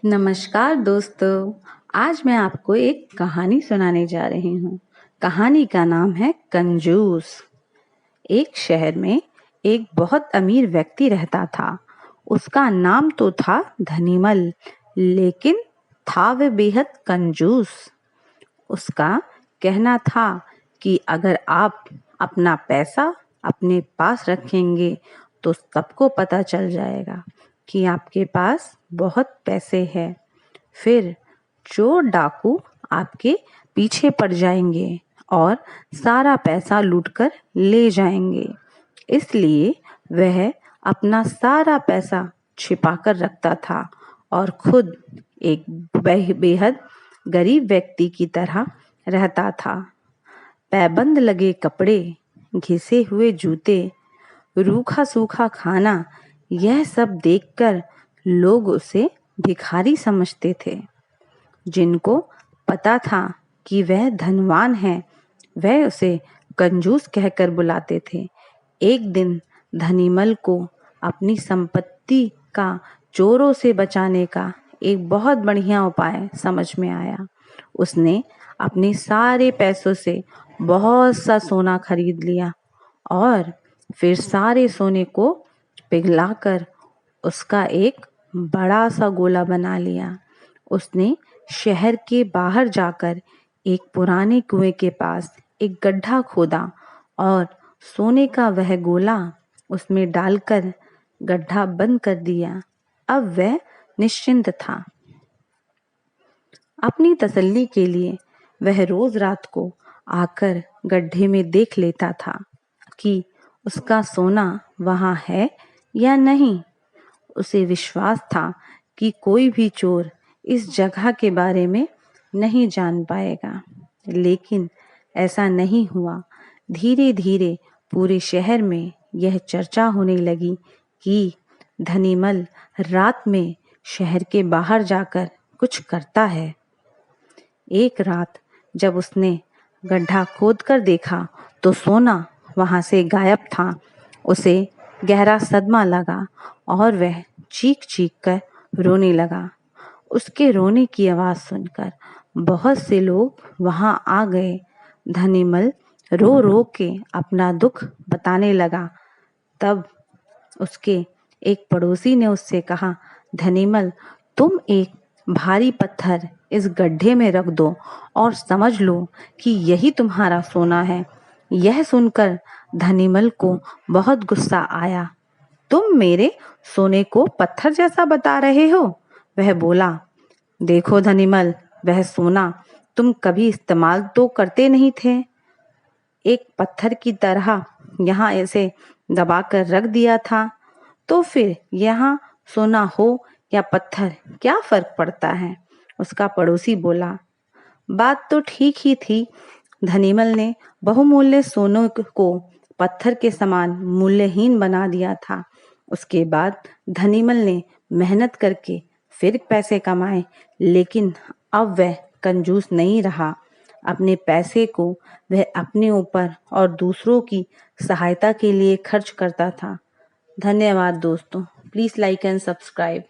नमस्कार दोस्तों। आज मैं आपको एक कहानी सुनाने जा रही हूँ। कहानी का नाम है कंजूस। एक शहर में एक बहुत अमीर व्यक्ति रहता था। उसका नाम तो था धनीमल, लेकिन था वह बेहद कंजूस। उसका कहना था कि अगर आप अपना पैसा अपने पास रखेंगे तो सबको पता चल जाएगा कि आपके पास बहुत पैसे हैं। फिर चोर डाकू आपके पीछे पड़ जाएंगे और सारा पैसा लूटकर ले जाएंगे। इसलिए वह अपना सारा पैसा छिपा कर रखता था और खुद एक बेहद गरीब व्यक्ति की तरह रहता था। पैबंद लगे कपड़े, घिसे हुए जूते, रूखा सूखा खाना, यह सब देखकर लोग उसे भिखारी समझते थे। जिनको पता था कि वह धनवान है, वह उसे कंजूस कहकर बुलाते थे। एक दिन धनीमल को अपनी संपत्ति का चोरों से बचाने का एक बहुत बढ़िया उपाय समझ में आया। उसने अपने सारे पैसों से बहुत सा सोना खरीद लिया और फिर सारे सोने को पिघलाकर उसका एक बड़ा सा गोला बना लिया। उसने शहर के बाहर जाकर एक पुराने कुएं के पास एक गड्ढा खोदा और सोने का वह गोला उसमें डालकर गड्ढा बंद कर दिया। अब वह निश्चिंत था। अपनी तसल्ली के लिए वह रोज रात को आकर गड्ढे में देख लेता था कि उसका सोना वहां है या नहीं। उसे विश्वास था कि कोई भी चोर इस जगह के बारे में नहीं जान पाएगा, लेकिन ऐसा नहीं हुआ। धीरे धीरे पूरे शहर में यह चर्चा होने लगी कि धनीमल रात में शहर के बाहर जाकर कुछ करता है। एक रात जब उसने गड्ढा खोदकर देखा तो सोना वहां से गायब था। उसे गहरा सदमा लगा और वह चीख चीख कर रोने लगा। उसके रोने की आवाज सुनकर बहुत से लोग वहां आ गए। धनीमल रो रो के अपना दुख बताने लगा। तब उसके एक पड़ोसी ने उससे कहा, धनीमल, तुम एक भारी पत्थर इस गड्ढे में रख दो और समझ लो कि यही तुम्हारा सोना है। यह सुनकर धनीमल को बहुत गुस्सा आया। तुम मेरे सोने को पत्थर जैसा बता रहे हो? वह बोला, देखो धनीमल, वह सोना तुम कभी इस्तेमाल तो करते नहीं थे। एक पत्थर की तरह यहाँ ऐसे दबाकर रख दिया था, तो फिर यहाँ सोना हो या पत्थर क्या फर्क पड़ता है? उसका पड़ोसी बोला। बात तो ठीक ही थी। धनीमल ने बहुमूल्य सोने को पत्थर के समान मूल्यहीन बना दिया था। उसके बाद धनीमल ने मेहनत करके फिर पैसे कमाए, लेकिन अब वह कंजूस नहीं रहा। अपने पैसे को वह अपने ऊपर और दूसरों की सहायता के लिए खर्च करता था। धन्यवाद दोस्तों। Please like and subscribe.